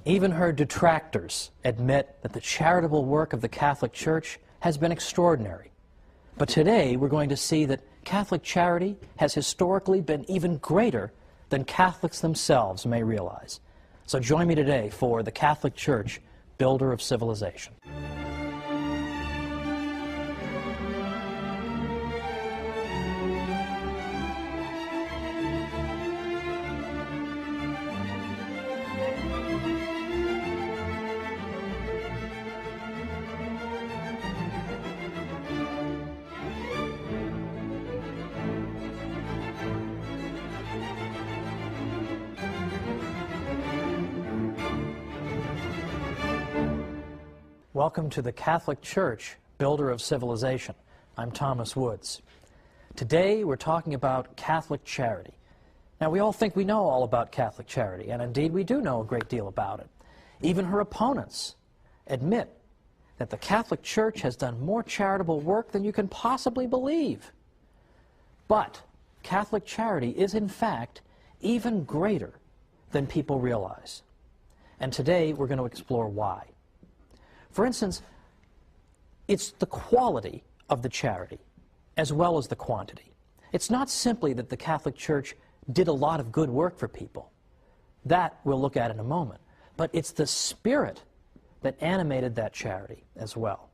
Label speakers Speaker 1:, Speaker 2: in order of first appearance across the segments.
Speaker 1: Even her detractors admit that the charitable work of the Catholic Church has been extraordinary. But today we're going to see that Catholic charity has historically been even greater than Catholics themselves may realize. So join me today for the Catholic Church, Builder of Civilization. Welcome to the Catholic Church, Builder of Civilization. I'm Thomas Woods. Today we're talking about Catholic charity. Now we all think we know all about Catholic charity, and indeed we do know a great deal about it. Even her opponents admit that the Catholic Church has done more charitable work than you can possibly believe. But Catholic charity is in fact even greater than people realize. And today we're going to explore why. For instance, it's the quality of the charity as well as the quantity. It's not simply that the Catholic Church did a lot of good work for people. That we'll look at in a moment. But it's the spirit that animated that charity as well.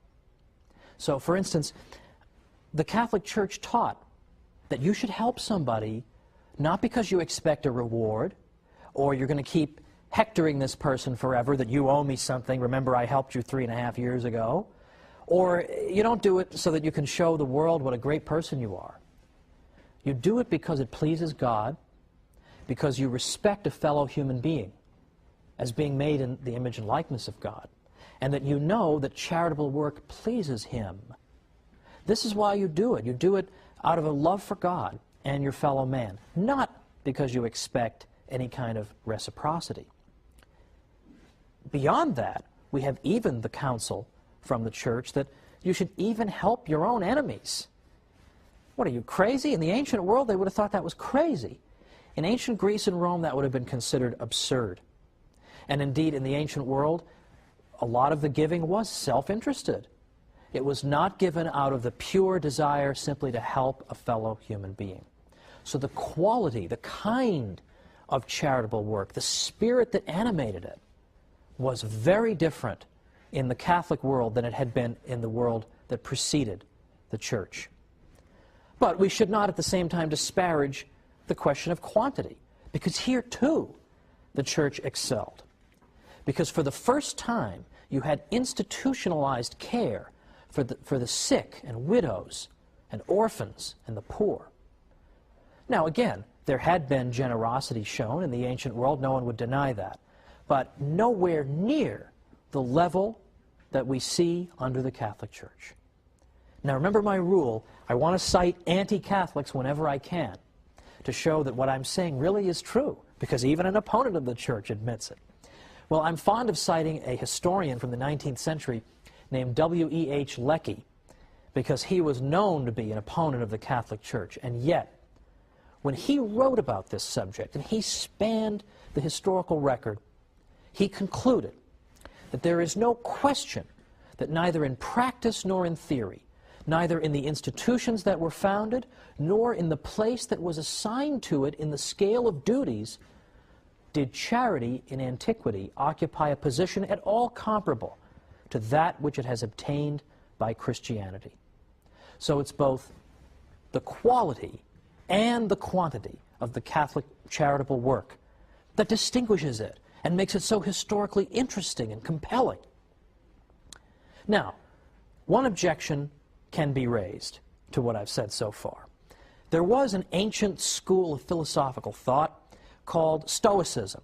Speaker 1: So, for instance, the Catholic Church taught that you should help somebody not because you expect a reward or you're going to keep hectoring this person forever, that you owe me something, remember I helped you 3.5 years ago, or you don't do it so that you can show the world what a great person you are. You do it because it pleases God, because you respect a fellow human being as being made in the image and likeness of God, and that you know that charitable work pleases Him. This is why you do it. You do it out of a love for God and your fellow man, not because you expect any kind of reciprocity. Beyond that, we have even the counsel from the Church that you should even help your own enemies. What, are you crazy? In the ancient world, they would have thought that was crazy. In ancient Greece and Rome, that would have been considered absurd. And indeed, in the ancient world, a lot of the giving was self-interested. It was not given out of the pure desire simply to help a fellow human being. So the quality, the kind of charitable work, the spirit that animated it, was very different in the Catholic world than it had been in the world that preceded the Church. But we should not at the same time disparage the question of quantity, because here too the Church excelled. Because for the first time you had institutionalized care for the sick and widows and orphans and the poor. Now again, there had been generosity shown in the ancient world, no one would deny that, but nowhere near the level that we see under the Catholic Church. Now remember my rule, I want to cite anti-Catholics whenever I can to show that what I'm saying really is true, because even an opponent of the Church admits it. Well, I'm fond of citing a historian from the 19th century named W.E.H. Lecky, because he was known to be an opponent of the Catholic Church, and yet when he wrote about this subject and he spanned the historical record, he concluded that there is no question that neither in practice nor in theory, neither in the institutions that were founded, nor in the place that was assigned to it in the scale of duties, did charity in antiquity occupy a position at all comparable to that which it has obtained by Christianity. So it's both the quality and the quantity of the Catholic charitable work that distinguishes it and makes it so historically interesting and compelling. Now, one objection can be raised to what I've said so far. There was an ancient school of philosophical thought called Stoicism.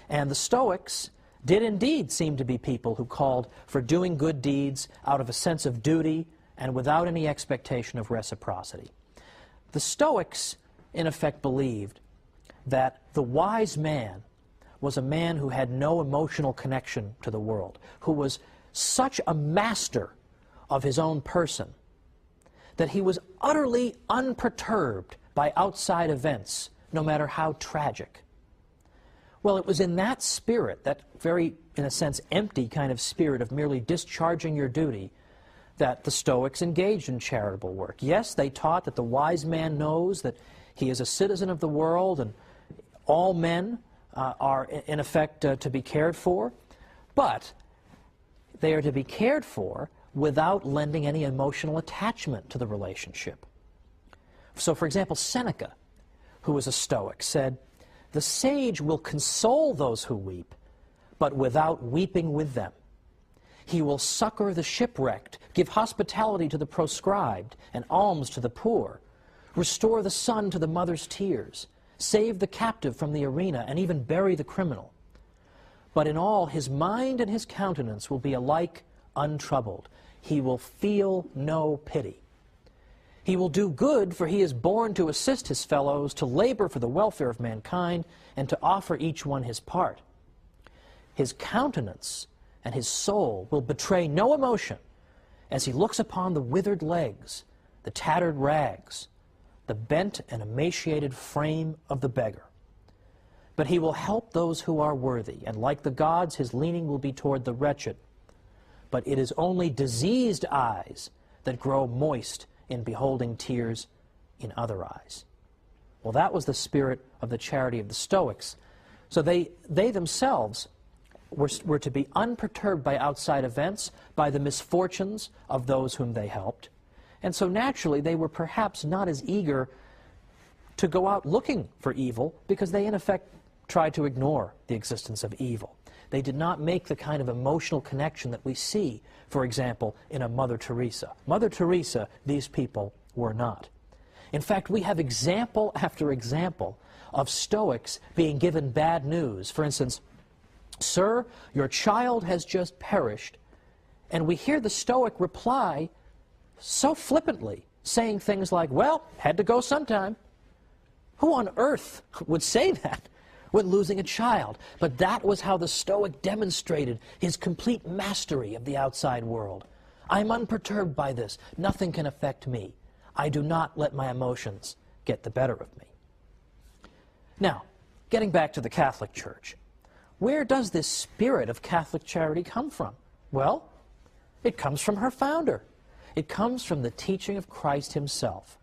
Speaker 1: And the Stoics did indeed seem to be people who called for doing good deeds out of a sense of duty and without any expectation of reciprocity. The Stoics, in effect, believed that the wise man was a man who had no emotional connection to the world, who was such a master of his own person that he was utterly unperturbed by outside events, no matter how tragic. Well, it was in that spirit, that very, in a sense, empty kind of spirit of merely discharging your duty, that the Stoics engaged in charitable work. Yes, they taught that the wise man knows that he is a citizen of the world and all men are, in effect, to be cared for, but they are to be cared for without lending any emotional attachment to the relationship. So, for example, Seneca, who was a Stoic, said, "The sage will console those who weep, but without weeping with them. He will succor the shipwrecked, give hospitality to the proscribed, and alms to the poor, restore the son to the mother's tears, save the captive from the arena, and even bury the criminal. But in all, his mind and his countenance will be alike untroubled. He will feel no pity. He will do good, for he is born to assist his fellows, to labor for the welfare of mankind, and to offer each one his part. His countenance and his soul will betray no emotion as he looks upon the withered legs, the tattered rags, the bent and emaciated frame of the beggar. But he will help those who are worthy, and like the gods, his leaning will be toward the wretched. But it is only diseased eyes that grow moist in beholding tears in other eyes." Well, that was the spirit of the charity of the Stoics. So they themselves were to be unperturbed by outside events, by the misfortunes of those whom they helped. And so naturally, they were perhaps not as eager to go out looking for evil, because they, in effect, tried to ignore the existence of evil. They did not make the kind of emotional connection that we see, for example, in a Mother Teresa. Mother Teresa, these people were not. In fact, we have example after example of Stoics being given bad news. For instance, "Sir, your child has just perished," and we hear the Stoic reply so flippantly, saying things like, "Well, had to go sometime." Who on earth would say that when losing a child? But that was how the Stoic demonstrated his complete mastery of the outside world. "I'm unperturbed by this. Nothing can affect me. I do not let my emotions get the better of me." Now, getting back to the Catholic Church, where does this spirit of Catholic charity come from? Well, it comes from her founder. It comes from the teaching of Christ himself,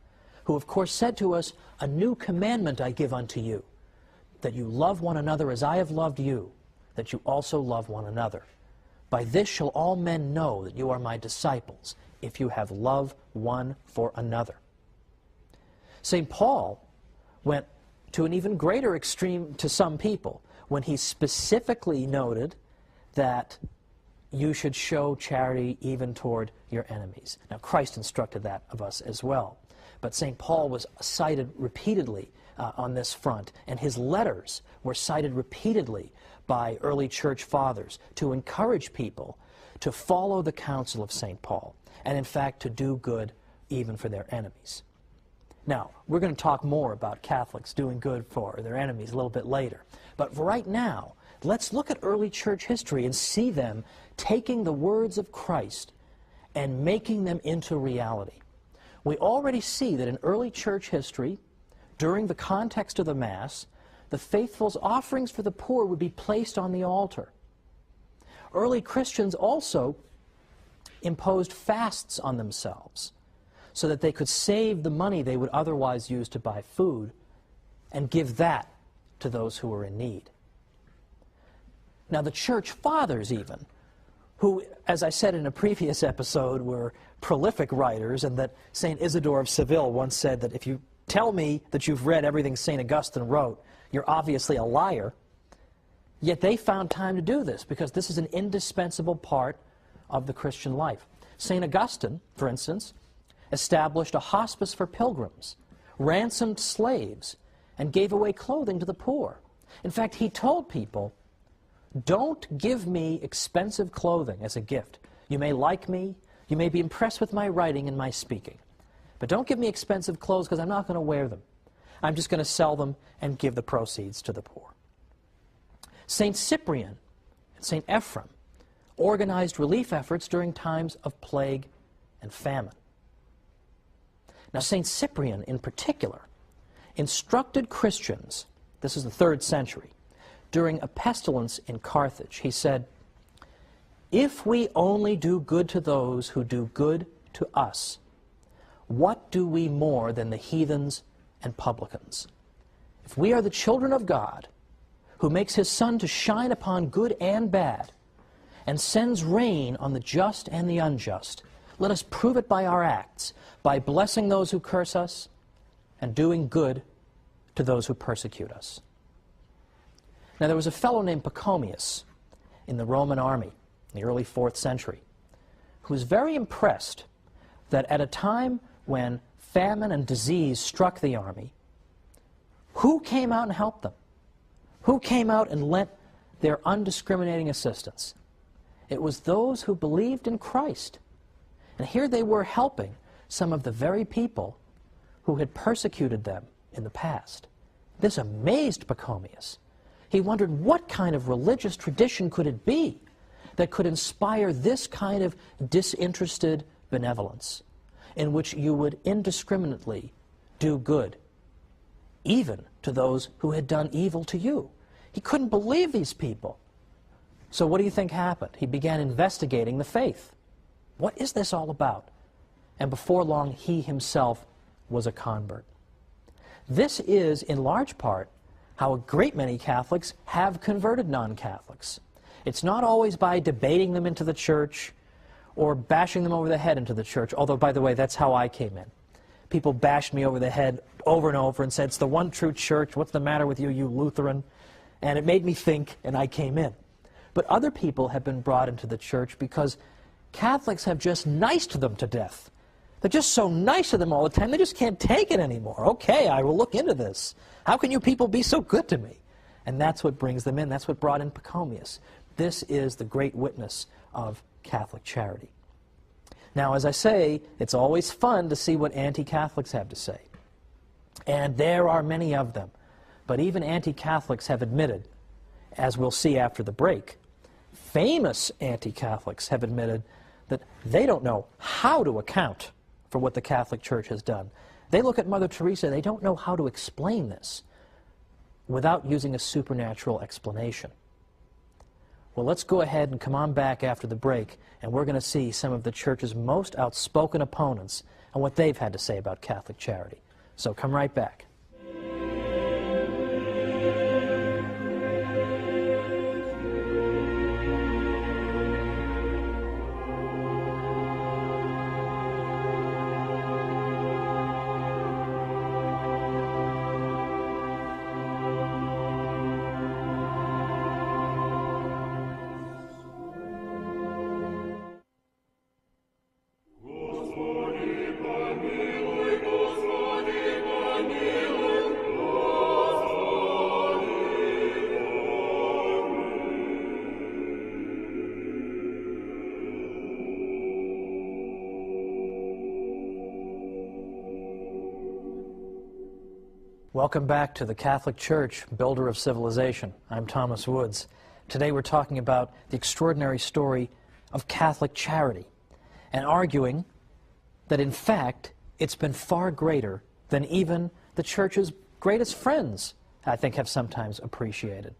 Speaker 1: who of course said to us, "A new commandment I give unto you, that you love one another as I have loved you, that you also love one another. By this shall all men know that you are my disciples, if you have love one for another." St. Paul went to an even greater extreme to some people when he specifically noted that you should show charity even toward your enemies. Now, Christ instructed that of us as well. But St. Paul was cited repeatedly on this front, and his letters were cited repeatedly by early church fathers to encourage people to follow the counsel of St. Paul, and in fact to do good even for their enemies. Now, we're going to talk more about Catholics doing good for their enemies a little bit later. But for right now, let's look at early church history and see them taking the words of Christ and making them into reality. We already see that in early church history, during the context of the Mass, the faithful's offerings for the poor would be placed on the altar. Early Christians also imposed fasts on themselves so that they could save the money they would otherwise use to buy food and give that to those who were in need. Now, the church fathers even, who, as I said in a previous episode, were prolific writers, and that St. Isidore of Seville once said that if you tell me that you've read everything St. Augustine wrote, you're obviously a liar. Yet they found time to do this because this is an indispensable part of the Christian life. St. Augustine, for instance, established a hospice for pilgrims, ransomed slaves, and gave away clothing to the poor. In fact, he told people, "Don't give me expensive clothing as a gift. You may like me, you may be impressed with my writing and my speaking, but don't give me expensive clothes because I'm not going to wear them. I'm just going to sell them and give the proceeds to the poor." St. Cyprian and St. Ephrem organized relief efforts during times of plague and famine. Now, St. Cyprian in particular instructed Christians, this is the 3rd century, during a pestilence in Carthage. He said, "If we only do good to those who do good to us, what do we more than the heathens and publicans? If we are the children of God, who makes his sun to shine upon good and bad, and sends rain on the just and the unjust, let us prove it by our acts, by blessing those who curse us, and doing good to those who persecute us." Now there was a fellow named Pachomius in the Roman army in the early 4th century who was very impressed that at a time when famine and disease struck the army, who came out and helped them? Who came out and lent their undiscriminating assistance? It was those who believed in Christ. And here they were helping some of the very people who had persecuted them in the past. This amazed Pachomius. He wondered what kind of religious tradition could it be that could inspire this kind of disinterested benevolence, in which you would indiscriminately do good, even to those who had done evil to you. He couldn't believe these people. So what do you think happened? He began investigating the faith. What is this all about? And before long, he himself was a convert. This is, in large part, how a great many Catholics have converted non-Catholics. It's not always by debating them into the church or bashing them over the head into the church, although, by the way, that's how I came in. People bashed me over the head over and over and said, "It's the one true church. What's the matter with you, you Lutheran?" And it made me think, and I came in. But other people have been brought into the church because Catholics have just niced them to death. They're just so nice to them all the time, they just can't take it anymore. "Okay, I will look into this. How can you people be so good to me?" And that's what brings them in. That's what brought in Pachomius. This is the great witness of Catholic charity. Now, as I say, it's always fun to see what anti-Catholics have to say. And there are many of them. But even anti-Catholics have admitted, as we'll see after the break, famous anti-Catholics have admitted that they don't know how to account for what the Catholic Church has done. They look at Mother Teresa, they don't know how to explain this without using a supernatural explanation. Well, let's go ahead and come on back after the break, and we're going to see some of the Church's most outspoken opponents and what they've had to say about Catholic charity. So come right back. Welcome back to the Catholic Church, builder of civilization. I'm Thomas Woods. Today we're talking about the extraordinary story of Catholic charity and arguing that in fact it's been far greater than even the Church's greatest friends, I think, have sometimes appreciated.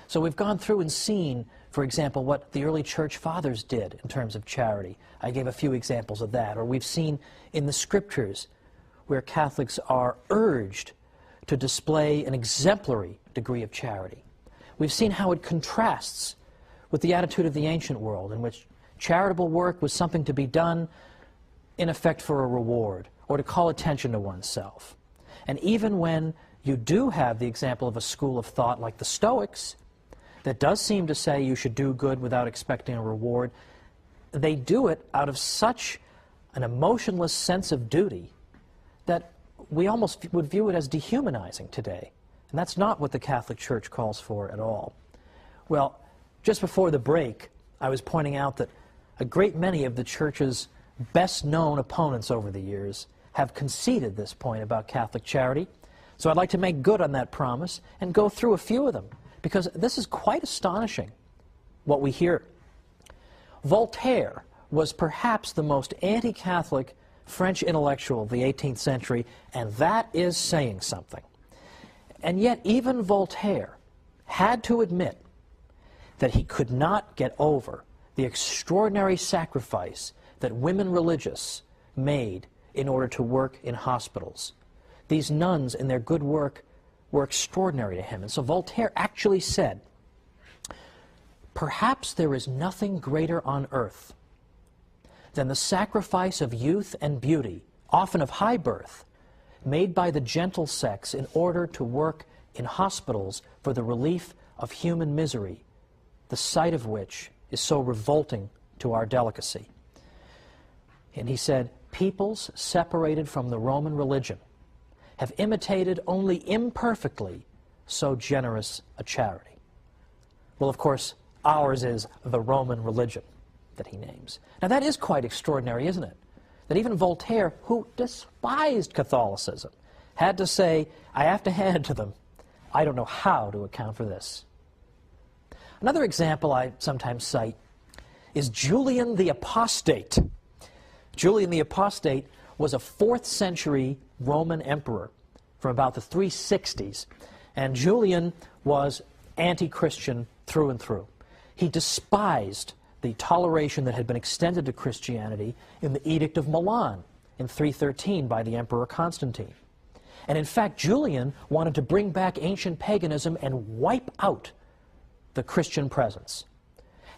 Speaker 1: So we've gone through and seen, for example, what the early Church Fathers did in terms of charity. I gave a few examples of that. Or we've seen in the Scriptures where Catholics are urged to display an exemplary degree of charity. We've seen how it contrasts with the attitude of the ancient world, in which charitable work was something to be done, in effect, for a reward, or to call attention to oneself. And even when you do have the example of a school of thought like the Stoics, that does seem to say you should do good without expecting a reward, they do it out of such an emotionless sense of duty that we almost would view it as dehumanizing today. And that's not what the Catholic Church calls for at all. Well, just before the break, I was pointing out that a great many of the Church's best-known opponents over the years have conceded this point about Catholic charity. So I'd like to make good on that promise and go through a few of them, because this is quite astonishing, what we hear. Voltaire was perhaps the most anti-Catholic French intellectual of the 18th century, and that is saying something. And yet even Voltaire had to admit that he could not get over the extraordinary sacrifice that women religious made in order to work in hospitals. These nuns in their good work were extraordinary to him. And so Voltaire actually said, "Perhaps there is nothing greater on earth than the sacrifice of youth and beauty, often of high birth, made by the gentle sex in order to work in hospitals for the relief of human misery, the sight of which is so revolting to our delicacy." And he said, "Peoples separated from the Roman religion have imitated only imperfectly so generous a charity." Well, of course, ours is the Roman religion that he names. Now that is quite extraordinary, isn't it? That even Voltaire, who despised Catholicism, had to say, I have to hand it to them, I don't know how to account for this. Another example I sometimes cite is Julian the Apostate. Julian the Apostate was a 4th century Roman emperor from about the 360s. And Julian was anti-Christian through and through. He despised the toleration that had been extended to Christianity in the Edict of Milan in 313 by the Emperor Constantine. And in fact, Julian wanted to bring back ancient paganism and wipe out the Christian presence.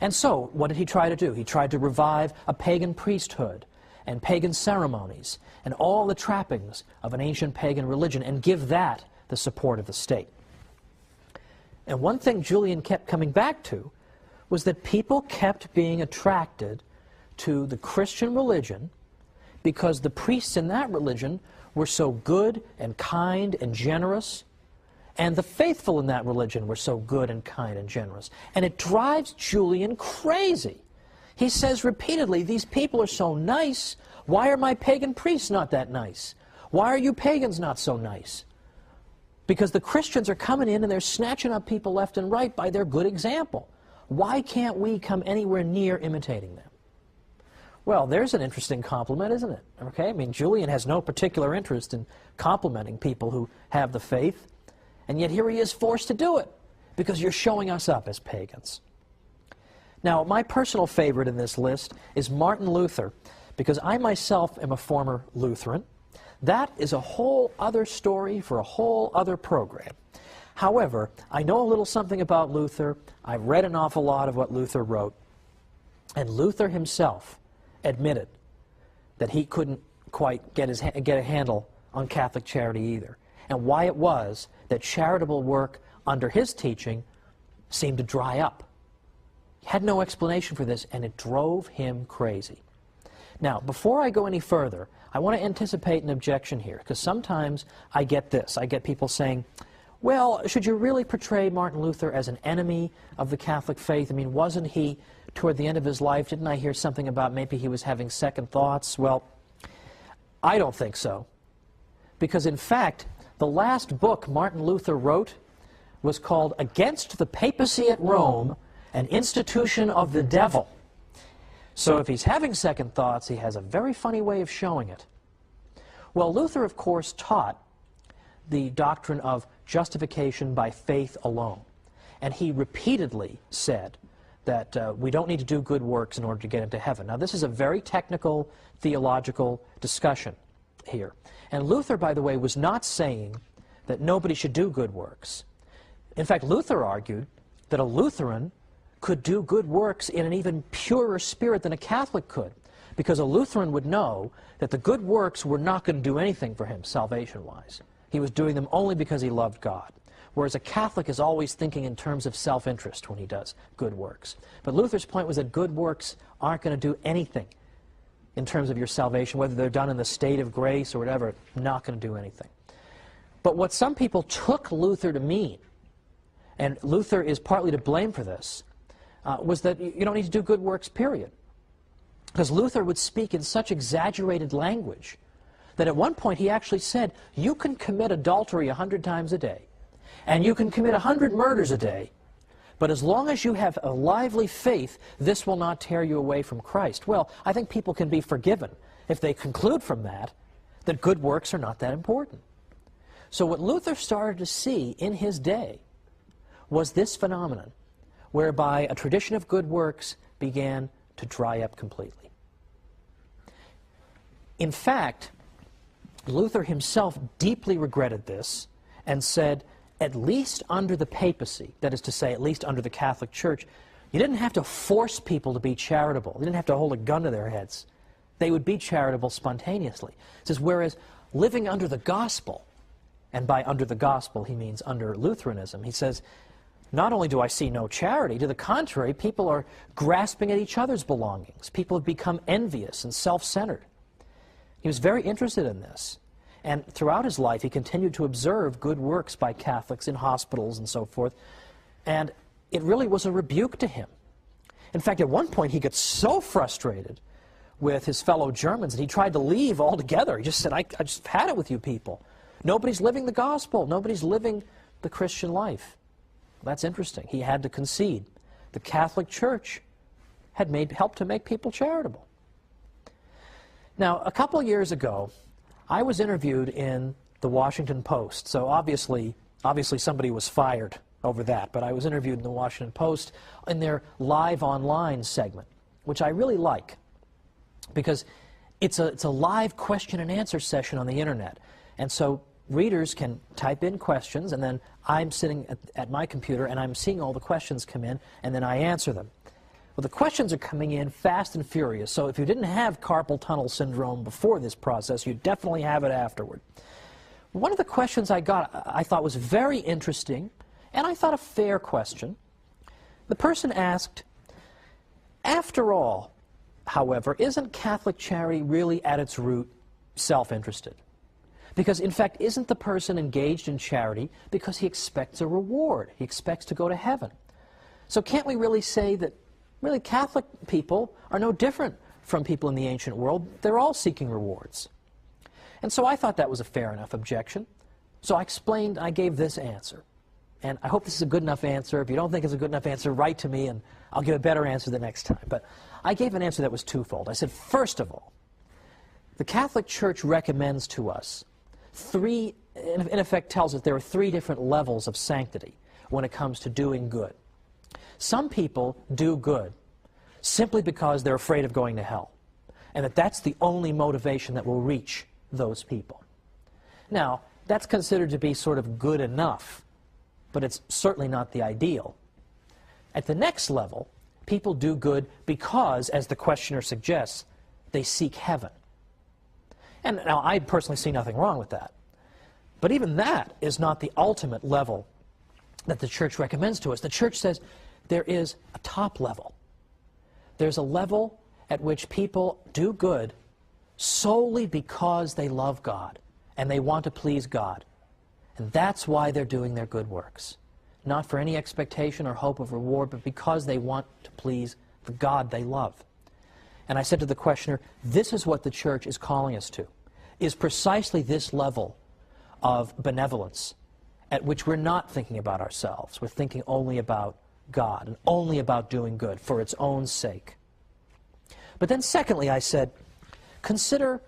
Speaker 1: And so, what did he try to do? He tried to revive a pagan priesthood and pagan ceremonies and all the trappings of an ancient pagan religion and give that the support of the state. And one thing Julian kept coming back to was that people kept being attracted to the Christian religion because the priests in that religion were so good and kind and generous, and the faithful in that religion were so good and kind and generous. And it drives Julian crazy. He says repeatedly, these people are so nice, why are my pagan priests not that nice? Why are you pagans not so nice? Because the Christians are coming in and they're snatching up people left and right by their good example. Why can't we come anywhere near imitating them? Well, there's an interesting compliment, isn't it? Okay, I mean, Julian has no particular interest in complimenting people who have the faith, and yet here he is forced to do it because you're showing us up as pagans. Now, my personal favorite in this list is Martin Luther, because I myself am a former Lutheran. That is a whole other story for a whole other program. However, I know a little something about Luther. I've read an awful lot of what Luther wrote. And Luther himself admitted that he couldn't quite get a handle on Catholic charity either. And why it was that charitable work under his teaching seemed to dry up. He had no explanation for this, and it drove him crazy. Now, before I go any further, I want to anticipate an objection here, because sometimes I get this. I get people saying, well, should you really portray Martin Luther as an enemy of the Catholic faith? I mean, wasn't he, toward the end of his life, didn't I hear something about maybe he was having second thoughts? Well, I don't think so. Because in fact, the last book Martin Luther wrote was called Against the Papacy at Rome, an Institution of the Devil. So if he's having second thoughts, he has a very funny way of showing it. Well, Luther, of course, taught the doctrine of justification by faith alone. And he repeatedly said that we don't need to do good works in order to get into heaven. Now, this is a very technical theological discussion here. And Luther, by the way, was not saying that nobody should do good works. In fact, Luther argued that a Lutheran could do good works in an even purer spirit than a Catholic could, because a Lutheran would know that the good works were not going to do anything for him salvation-wise. He was doing them only because he loved God. Whereas a Catholic is always thinking in terms of self-interest when he does good works. But Luther's point was that good works aren't going to do anything in terms of your salvation, whether they're done in the state of grace or whatever, not going to do anything. But what some people took Luther to mean, and Luther is partly to blame for this, was that you don't need to do good works, period. Because Luther would speak in such exaggerated language that at one point he actually said, you can commit adultery 100 times a day, and you can commit 100 murders a day, but as long as you have a lively faith, this will not tear you away from Christ. Well, I think people can be forgiven if they conclude from that that good works are not that important. So what Luther started to see in his day was this phenomenon, whereby a tradition of good works began to dry up completely. In fact, Luther himself deeply regretted this and said, at least under the papacy, that is to say, at least under the Catholic Church, you didn't have to force people to be charitable. You didn't have to hold a gun to their heads. They would be charitable spontaneously. It says, whereas living under the gospel, and by under the gospel he means under Lutheranism, he says, not only do I see no charity, to the contrary, people are grasping at each other's belongings. People have become envious and self-centered. He was very interested in this. And throughout his life, he continued to observe good works by Catholics in hospitals and so forth. And it really was a rebuke to him. In fact, at one point, he got so frustrated with his fellow Germans that he tried to leave altogether. He just said, I just had it with you people. Nobody's living the gospel. Nobody's living the Christian life. That's interesting. He had to concede. The Catholic Church had helped to make people charitable. Now, a couple years ago, I was interviewed in the Washington Post. So obviously somebody was fired over that, but I was interviewed in the Washington Post in their live online segment, which I really like, because it's a live question and answer session on the internet. And so readers can type in questions, and then I'm sitting at my computer and I'm seeing all the questions come in, and then I answer them. Well, the questions are coming in fast and furious, so if you didn't have carpal tunnel syndrome before this process, you definitely have it afterward. One of the questions I got I thought was very interesting, and I thought a fair question. The person asked, after all, however, isn't Catholic charity really at its root self-interested? Because, in fact, isn't the person engaged in charity because he expects a reward? He expects to go to heaven. So can't we really say that really Catholic people are no different from people in the ancient world? They're all seeking rewards. And so I thought that was a fair enough objection. So I gave this answer. And I hope this is a good enough answer. If you don't think it's a good enough answer, write to me and I'll give a better answer the next time. But I gave an answer that was twofold. I said, first of all, the Catholic Church recommends to us in effect tells us there are three different levels of sanctity when it comes to doing good. Some people do good simply because they're afraid of going to hell, and that's the only motivation that will reach those people. Now, that's considered to be sort of good enough, but it's certainly not the ideal. At the next level, people do good because, as the questioner suggests, they seek heaven. And now, I personally see nothing wrong with that. But even that is not the ultimate level that the Church recommends to us. The Church says there is a top level. There's a level at which people do good solely because they love God and they want to please God. And that's why they're doing their good works. Not for any expectation or hope of reward, but because they want to please the God they love. And I said to the questioner, this is what the Church is calling us to, is precisely this level of benevolence at which we're not thinking about ourselves. We're thinking only about God and only about doing good for its own sake. But then secondly, I said, consider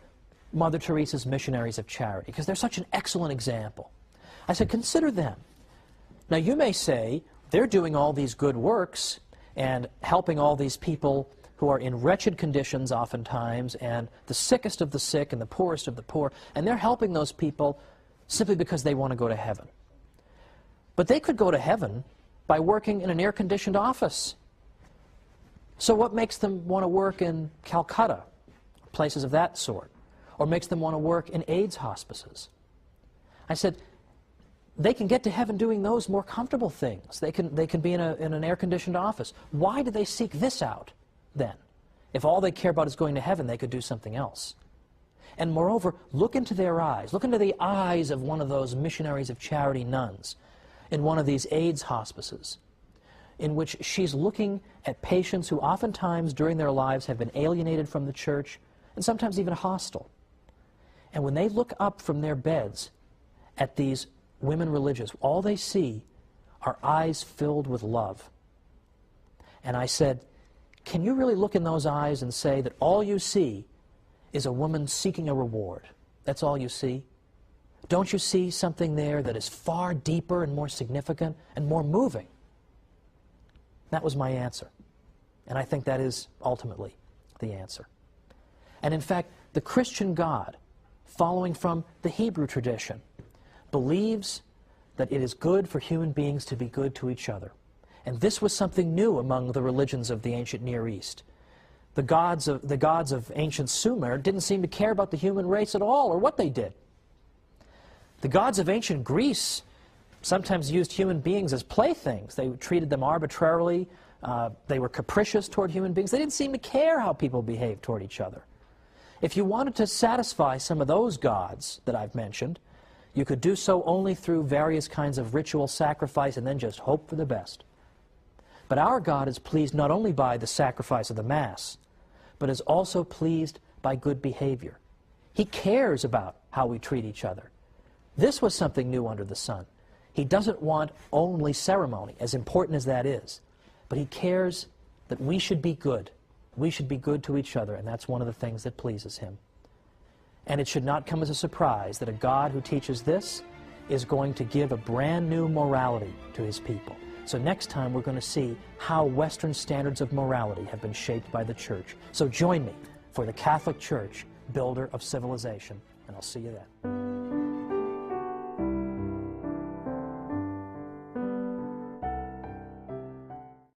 Speaker 1: Mother Teresa's missionaries of charity, because they're such an excellent example. I said, consider them. Now you may say, they're doing all these good works and helping all these people who are in wretched conditions oftentimes, and the sickest of the sick and the poorest of the poor, and they're helping those people simply because they want to go to heaven. But they could go to heaven by working in an air-conditioned office. So what makes them want to work in Calcutta, places of that sort, or makes them want to work in AIDS hospices? I said, they can get to heaven doing those more comfortable things. They can be in an air-conditioned office. Why do they seek this out then? If all they care about is going to heaven, they could do something else. And moreover, look into their eyes. Look into the eyes of one of those missionaries of charity nuns in one of these AIDS hospices, in which she's looking at patients who oftentimes during their lives have been alienated from the church and sometimes even hostile. And when they look up from their beds at these women religious, all they see are eyes filled with love. And I said, can you really look in those eyes and say that all you see is a woman seeking a reward? That's all you see? Don't you see something there that is far deeper and more significant and more moving? That was my answer. And I think that is ultimately the answer. And in fact, the Christian God, following from the Hebrew tradition, believes that it is good for human beings to be good to each other. And this was something new among the religions of the ancient Near East. The gods of ancient Sumer didn't seem to care about the human race at all, or what they did. The gods of ancient Greece sometimes used human beings as playthings. They treated them arbitrarily. They were capricious toward human beings. They didn't seem to care how people behaved toward each other. If you wanted to satisfy some of those gods that I've mentioned, you could do so only through various kinds of ritual sacrifice and then just hope for the best. But our God is pleased not only by the sacrifice of the Mass, but is also pleased by good behavior. He cares about how we treat each other. This was something new under the sun. He doesn't want only ceremony, as important as that is, but he cares that we should be good. We should be good to each other, and that's one of the things that pleases him. And it should not come as a surprise that a God who teaches this is going to give a brand new morality to his people. So next time we're going to see how Western standards of morality have been shaped by the Church. So join me for the Catholic Church, builder of civilization, and I'll see you then.